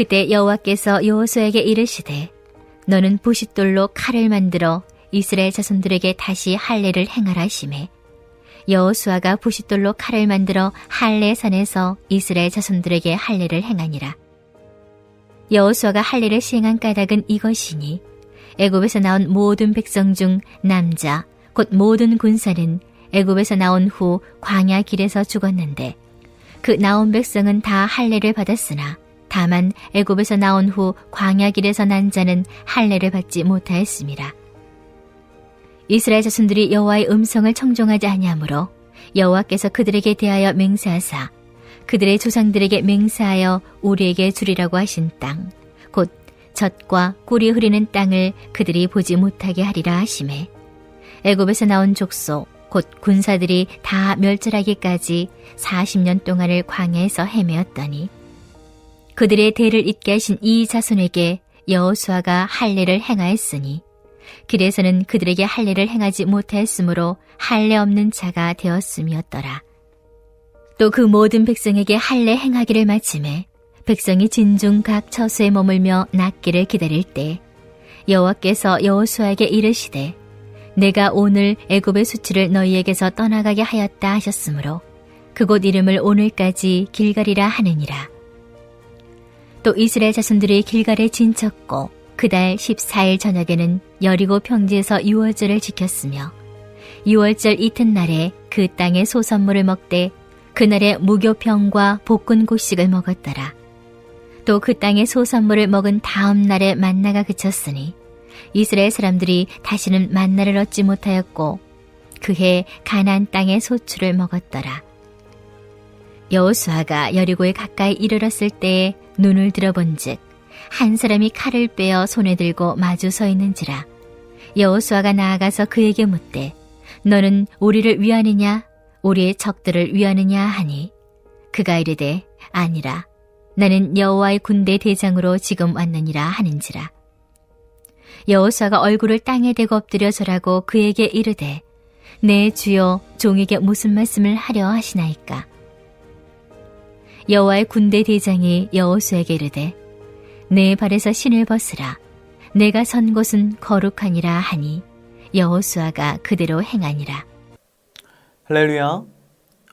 그때 여호와께서 여호수아에게 이르시되 너는 부싯돌로 칼을 만들어 이스라엘 자손들에게 다시 할례를 행하라 하시매 여호수아가 부싯돌로 칼을 만들어 할례산에서 이스라엘 자손들에게 할례를 행하니라. 여호수아가 할례를 시행한 까닭은 이것이니 애굽에서 나온 모든 백성 중 남자 곧 모든 군사는 애굽에서 나온 후 광야 길에서 죽었는데 그 나온 백성은 다 할례를 받았으나 다만 애굽에서 나온 후 광야 길에서 난 자는 할례를 받지 못하였습니다. 이스라엘 자손들이 여호와의 음성을 청종하지 아니하므로 여호와께서 그들에게 대하여 맹세하사 그들의 조상들에게 맹세하여 우리에게 주리라고 하신 땅 곧 젖과 꿀이 흐르는 땅을 그들이 보지 못하게 하리라 하시매 애굽에서 나온 족속 곧 군사들이 다 멸절하기까지 40년 동안을 광야에서 헤매었더니 그들의 대를 잇게 하신 이 자손에게 여호수아가 할례를 행하였으니 길에서는 그들에게 할례를 행하지 못하였으므로 할례 없는 자가 되었음이었더라. 또 그 모든 백성에게 할례 행하기를 마침에 백성이 진중 각 처소에 머물며 낫기를 기다릴 때 여호와께서 여호수아에게 이르시되 내가 오늘 애굽의 수치를 너희에게서 떠나가게 하였다 하셨으므로 그곳 이름을 오늘까지 길갈이라 하느니라. 또 이스라엘 자손들이 길갈에 진쳤고 그달 14일 저녁에는 여리고 평지에서 유월절을 지켰으며 유월절 이튿날에 그 땅의 소선물을 먹되 그날에 무교병과 볶은 곡식을 먹었더라. 또 그 땅의 소선물을 먹은 다음 날에 만나가 그쳤으니 이스라엘 사람들이 다시는 만나를 얻지 못하였고 그해 가나안 땅의 소출을 먹었더라. 여호수아가 여리고에 가까이 이르렀을 때에 눈을 들어본즉 한 사람이 칼을 빼어 손에 들고 마주 서 있는지라. 여호수아가 나아가서 그에게 묻되 너는 우리를 위하느냐 우리의 적들을 위하느냐 하니 그가 이르되 아니라 나는 여호와의 군대 대장으로 지금 왔느니라 하는지라. 여호수아가 얼굴을 땅에 대고 엎드려 절하고 그에게 이르되 내 주여 종에게 무슨 말씀을 하려 하시나이까. 여호와의 군대 대장이 여호수아에게 이르되 내 발에서 신을 벗으라 내가 선 곳은 거룩하니라 하니 여호수아가 그대로 행하니라. 할렐루야.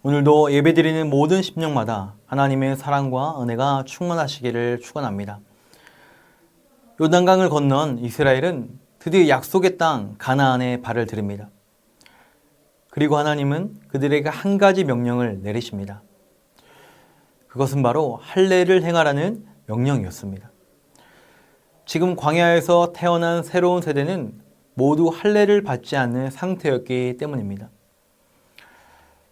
오늘도 예배드리는 모든 심령마다 하나님의 사랑과 은혜가 충만하시기를 축원합니다. 요단강을 건넌 이스라엘은 드디어 약속의 땅 가나안에 발을 들입니다. 그리고 하나님은 그들에게 한 가지 명령을 내리십니다. 그것은 바로 할례를 행하라는 명령이었습니다. 지금 광야에서 태어난 새로운 세대는 모두 할례를 받지 않는 상태였기 때문입니다.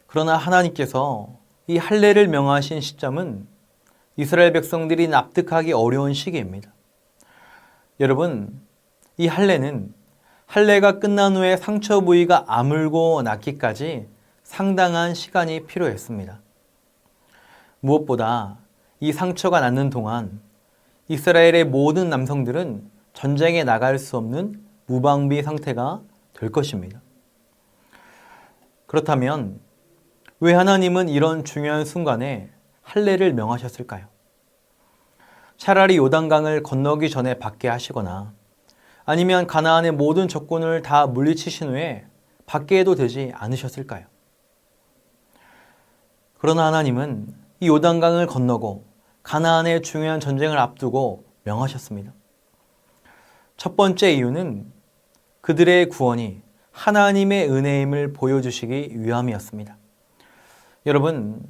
그러나 하나님께서 이 할례를 명하신 시점은 이스라엘 백성들이 납득하기 어려운 시기입니다. 여러분, 이 할례는 할례가 끝난 후에 상처 부위가 아물고 낫기까지 상당한 시간이 필요했습니다. 무엇보다 이 상처가 낫는 동안 이스라엘의 모든 남성들은 전쟁에 나갈 수 없는 무방비 상태가 될 것입니다. 그렇다면 왜 하나님은 이런 중요한 순간에 할례를 명하셨을까요? 차라리 요단강을 건너기 전에 받게 하시거나 아니면 가나안의 모든 적군을 다 물리치신 후에 받게 해도 되지 않으셨을까요? 그러나 하나님은 이 요단강을 건너고 가나안의 중요한 전쟁을 앞두고 명하셨습니다. 첫 번째 이유는 그들의 구원이 하나님의 은혜임을 보여주시기 위함이었습니다. 여러분,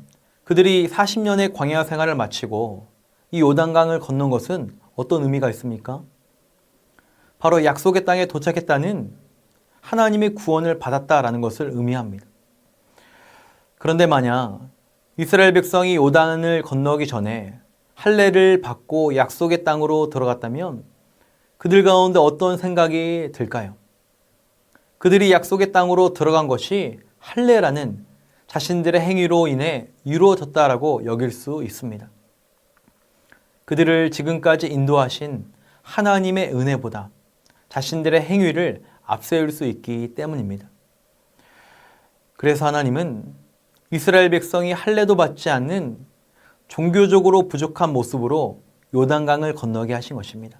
그들이 40년의 광야 생활을 마치고 이 요단강을 건넌 것은 어떤 의미가 있습니까? 바로 약속의 땅에 도착했다는 하나님의 구원을 받았다라는 것을 의미합니다. 그런데 만약 이스라엘 백성이 요단을 건너기 전에 할례를 받고 약속의 땅으로 들어갔다면 그들 가운데 어떤 생각이 들까요? 그들이 약속의 땅으로 들어간 것이 할례라는 자신들의 행위로 인해 이루어졌다라고 여길 수 있습니다. 그들을 지금까지 인도하신 하나님의 은혜보다 자신들의 행위를 앞세울 수 있기 때문입니다. 그래서 하나님은 이스라엘 백성이 할례도 받지 않는 종교적으로 부족한 모습으로 요단강을 건너게 하신 것입니다.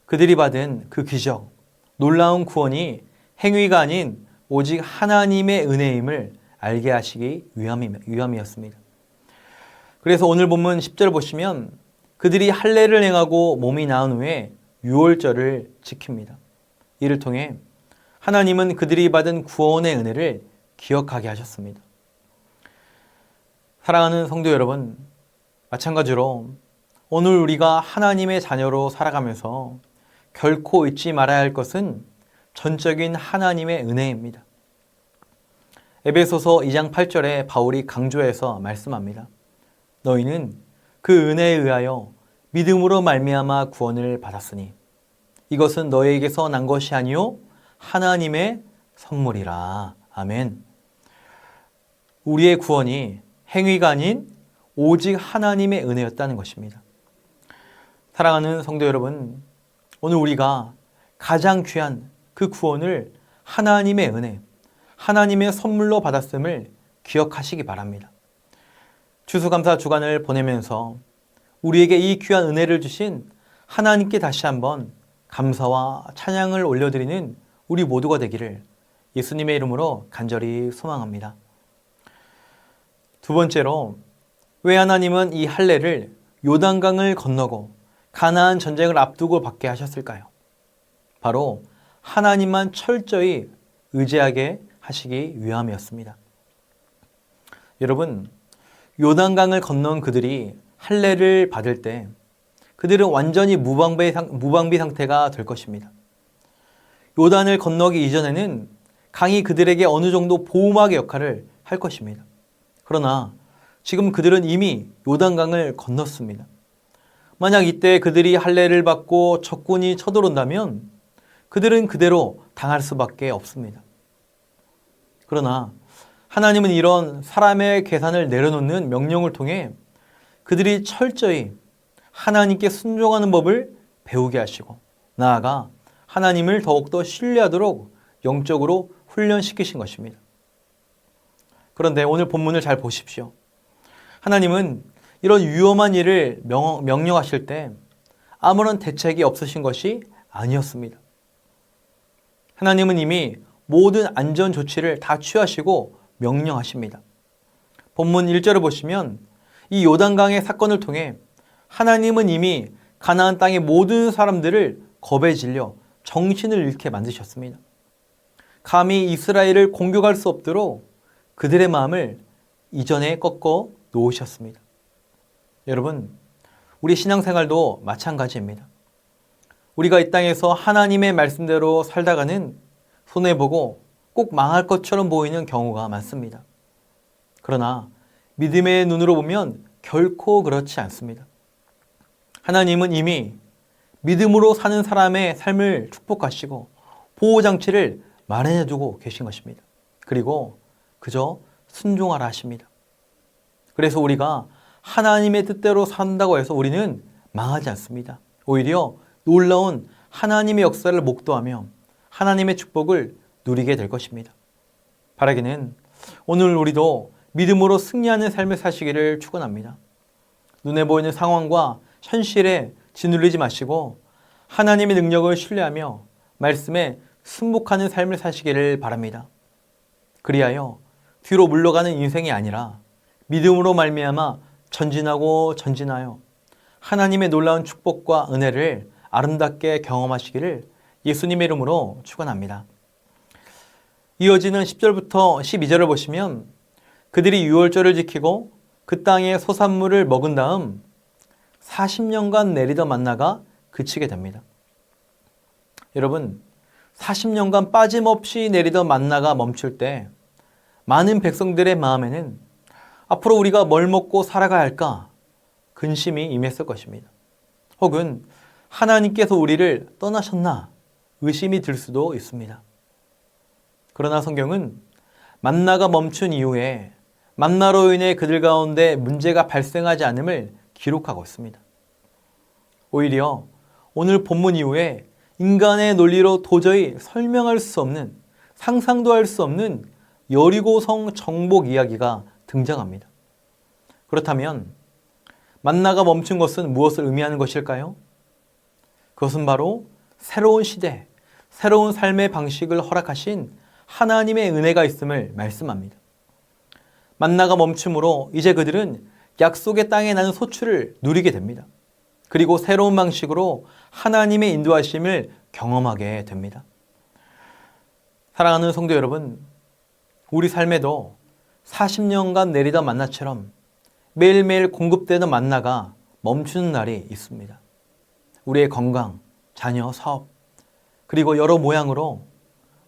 그들이 받은 그 기적, 놀라운 구원이 행위가 아닌 오직 하나님의 은혜임을 알게 하시기 위함이었습니다. 그래서 오늘 본문 10절 보시면 그들이 할례를 행하고 몸이 나은 후에 유월절을 지킵니다. 이를 통해 하나님은 그들이 받은 구원의 은혜를 기억하게 하셨습니다. 사랑하는 성도 여러분, 마찬가지로 오늘 우리가 하나님의 자녀로 살아가면서 결코 잊지 말아야 할 것은 전적인 하나님의 은혜입니다. 에베소서 2장 8절에 바울이 강조해서 말씀합니다. 너희는 그 은혜에 의하여 믿음으로 말미암아 구원을 받았으니 이것은 너희에게서 난 것이 아니요 하나님의 선물이라. 아멘. 우리의 구원이 행위가 아닌 오직 하나님의 은혜였다는 것입니다. 사랑하는 성도 여러분, 오늘 우리가 가장 귀한 그 구원을 하나님의 은혜, 하나님의 선물로 받았음을 기억하시기 바랍니다. 추수감사 주간을 보내면서 우리에게 이 귀한 은혜를 주신 하나님께 다시 한번 감사와 찬양을 올려드리는 우리 모두가 되기를 예수님의 이름으로 간절히 소망합니다. 두 번째로, 왜 하나님은 이 할례를 요단강을 건너고 가나안 전쟁을 앞두고 받게 하셨을까요? 바로 하나님만 철저히 의지하게 하시기 위함이었습니다. 여러분, 요단강을 건넌 그들이 할례를 받을 때 그들은 완전히 무방비 상태가 될 것입니다. 요단을 건너기 이전에는 강이 그들에게 어느 정도 보호막의 역할을 할 것입니다. 그러나 지금 그들은 이미 요단강을 건넜습니다. 만약 이때 그들이 할례를 받고 적군이 쳐들어온다면 그들은 그대로 당할 수밖에 없습니다. 그러나 하나님은 이런 사람의 계산을 내려놓는 명령을 통해 그들이 철저히 하나님께 순종하는 법을 배우게 하시고 나아가 하나님을 더욱더 신뢰하도록 영적으로 훈련시키신 것입니다. 그런데 오늘 본문을 잘 보십시오. 하나님은 이런 위험한 일을 명령하실 때 아무런 대책이 없으신 것이 아니었습니다. 하나님은 이미 모든 안전 조치를 다 취하시고 명령하십니다. 본문 1절을 보시면 이 요단강의 사건을 통해 하나님은 이미 가나안 땅의 모든 사람들을 겁에 질려 정신을 잃게 만드셨습니다. 감히 이스라엘을 공격할 수 없도록 그들의 마음을 이전에 꺾어 놓으셨습니다. 여러분, 우리 신앙생활도 마찬가지입니다. 우리가 이 땅에서 하나님의 말씀대로 살다가는 손해보고 꼭 망할 것처럼 보이는 경우가 많습니다. 그러나 믿음의 눈으로 보면 결코 그렇지 않습니다. 하나님은 이미 믿음으로 사는 사람의 삶을 축복하시고 보호장치를 마련해 두고 계신 것입니다. 그리고 그저 순종하라 하십니다. 그래서 우리가 하나님의 뜻대로 산다고 해서 우리는 망하지 않습니다. 오히려 놀라운 하나님의 역사를 목도하며 하나님의 축복을 누리게 될 것입니다. 바라기는 오늘 우리도 믿음으로 승리하는 삶을 사시기를 축원합니다. 눈에 보이는 상황과 현실에 짓눌리지 마시고 하나님의 능력을 신뢰하며 말씀에 순복하는 삶을 사시기를 바랍니다. 그리하여 뒤로 물러가는 인생이 아니라 믿음으로 말미암아 전진하고 전진하여 하나님의 놀라운 축복과 은혜를 아름답게 경험하시기를 예수님의 이름으로 축원합니다. 이어지는 10절부터 12절을 보시면 그들이 유월절을 지키고 그 땅의 소산물을 먹은 다음 40년간 내리던 만나가 그치게 됩니다. 여러분, 40년간 빠짐없이 내리던 만나가 멈출 때 많은 백성들의 마음에는 앞으로 우리가 뭘 먹고 살아가야 할까 근심이 임했을 것입니다. 혹은 하나님께서 우리를 떠나셨나 의심이 들 수도 있습니다. 그러나 성경은 만나가 멈춘 이후에 만나로 인해 그들 가운데 문제가 발생하지 않음을 기록하고 있습니다. 오히려 오늘 본문 이후에 인간의 논리로 도저히 설명할 수 없는, 상상도 할 수 없는 여리고성 정복 이야기가 등장합니다. 그렇다면 만나가 멈춘 것은 무엇을 의미하는 것일까요? 그것은 바로 새로운 시대, 새로운 삶의 방식을 허락하신 하나님의 은혜가 있음을 말씀합니다. 만나가 멈춤으로 이제 그들은 약속의 땅에 나는 소출을 누리게 됩니다. 그리고 새로운 방식으로 하나님의 인도하심을 경험하게 됩니다. 사랑하는 성도 여러분, 우리 삶에도 40년간 내리던 만나처럼 매일매일 공급되는 만나가 멈추는 날이 있습니다. 우리의 건강, 자녀, 사업, 그리고 여러 모양으로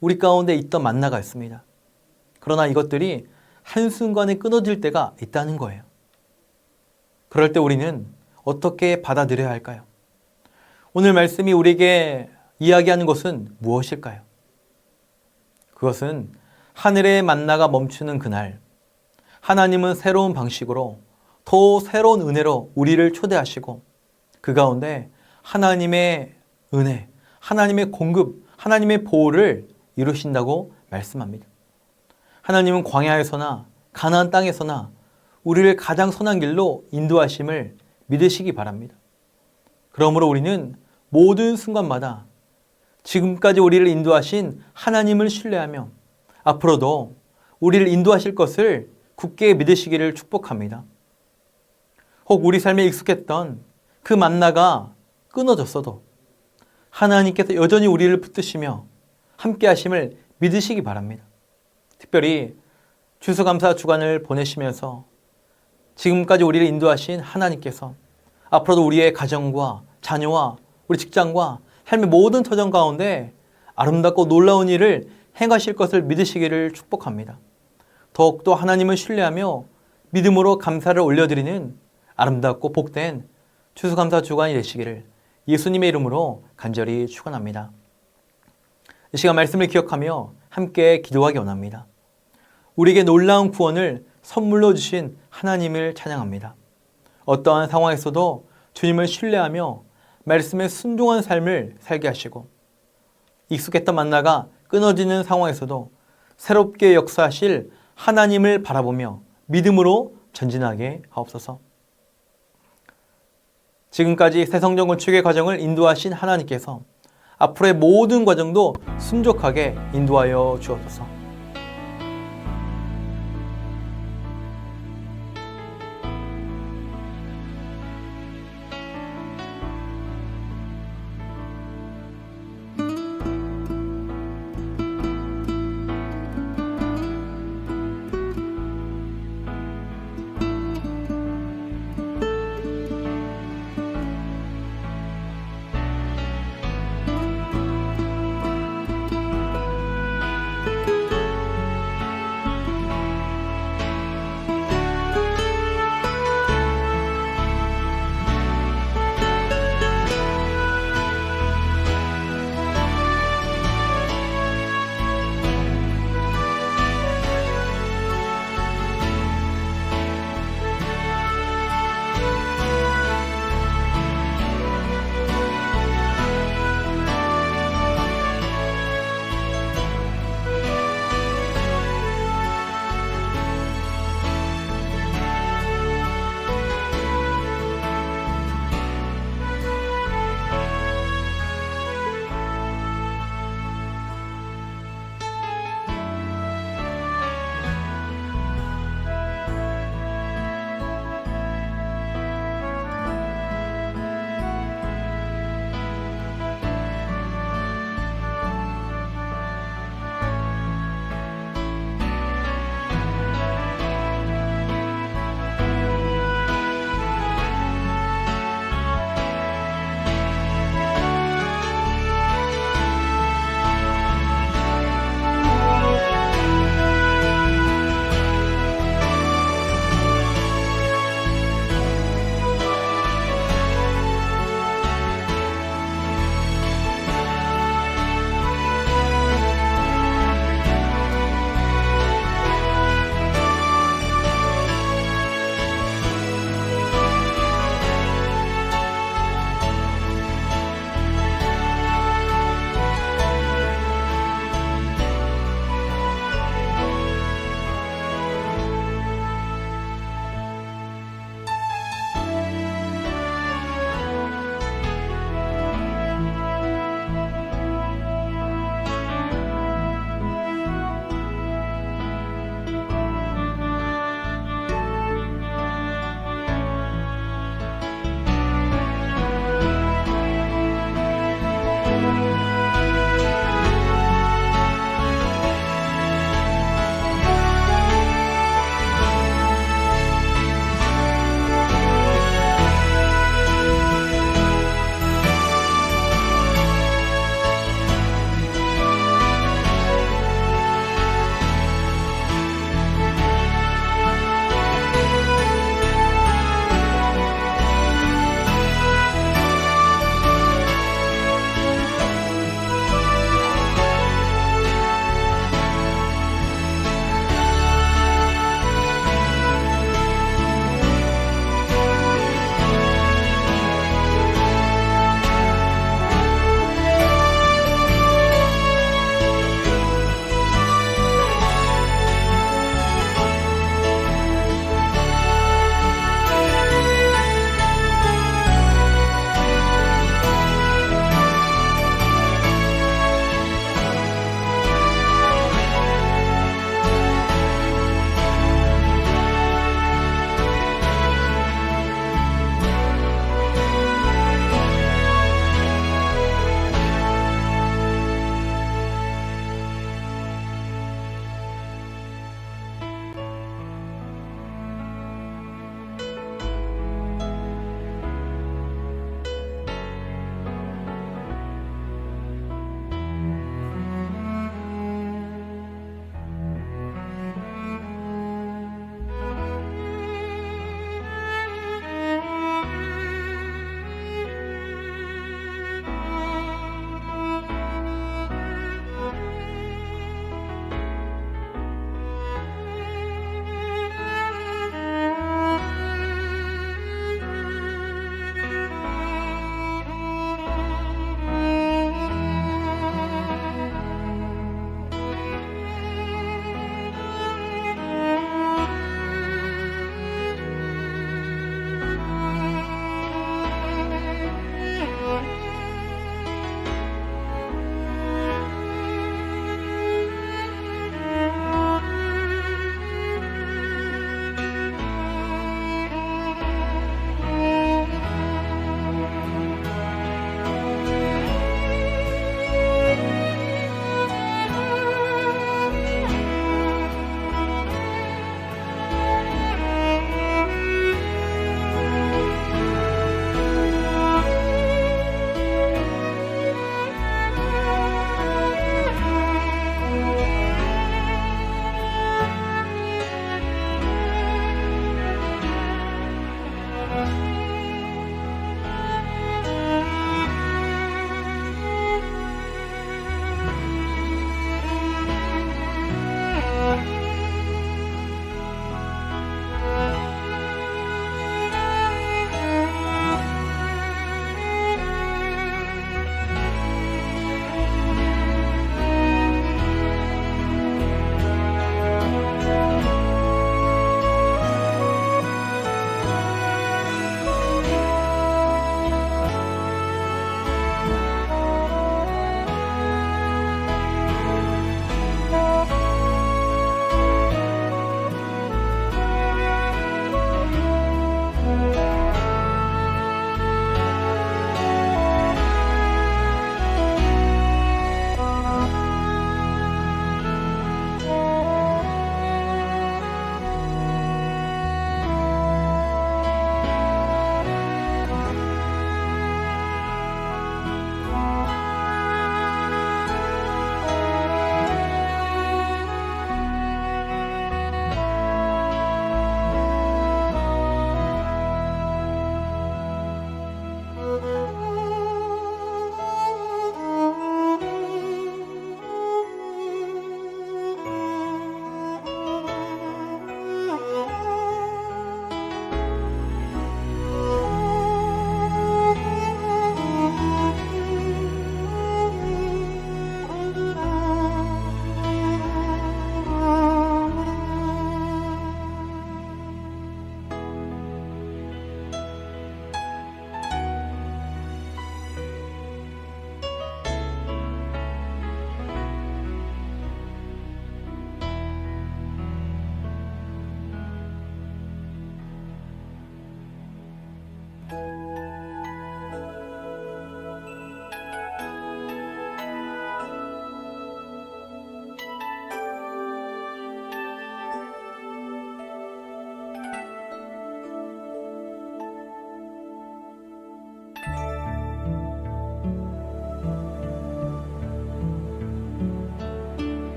우리 가운데 있던 만나가 있습니다. 그러나 이것들이 한순간에 끊어질 때가 있다는 거예요. 그럴 때 우리는 어떻게 받아들여야 할까요? 오늘 말씀이 우리에게 이야기하는 것은 무엇일까요? 그것은 하늘의 만나가 멈추는 그날, 하나님은 새로운 방식으로 더 새로운 은혜로 우리를 초대하시고 그 가운데 하나님의 은혜, 하나님의 공급, 하나님의 보호를 이루신다고 말씀합니다. 하나님은 광야에서나 가나안 땅에서나 우리를 가장 선한 길로 인도하심을 믿으시기 바랍니다. 그러므로 우리는 모든 순간마다 지금까지 우리를 인도하신 하나님을 신뢰하며 앞으로도 우리를 인도하실 것을 굳게 믿으시기를 축복합니다. 혹 우리 삶에 익숙했던 그 만나가 끊어졌어도 하나님께서 여전히 우리를 붙드시며 함께 하심을 믿으시기 바랍니다. 특별히 추수감사 주간을 보내시면서 지금까지 우리를 인도하신 하나님께서 앞으로도 우리의 가정과 자녀와 우리 직장과 삶의 모든 터전 가운데 아름답고 놀라운 일을 행하실 것을 믿으시기를 축복합니다. 더욱더 하나님을 신뢰하며 믿음으로 감사를 올려드리는 아름답고 복된 추수감사 주간이 되시기를 예수님의 이름으로 간절히 축원합니다. 이 시간 말씀을 기억하며 함께 기도하기 원합니다. 우리에게 놀라운 구원을 선물로 주신 하나님을 찬양합니다. 어떠한 상황에서도 주님을 신뢰하며 말씀에 순종한 삶을 살게 하시고 익숙했던 만나가 끊어지는 상황에서도 새롭게 역사하실 하나님을 바라보며 믿음으로 전진하게 하옵소서. 지금까지 새성전 건축의 과정을 인도하신 하나님께서 앞으로의 모든 과정도 순종하게 인도하여 주옵소서.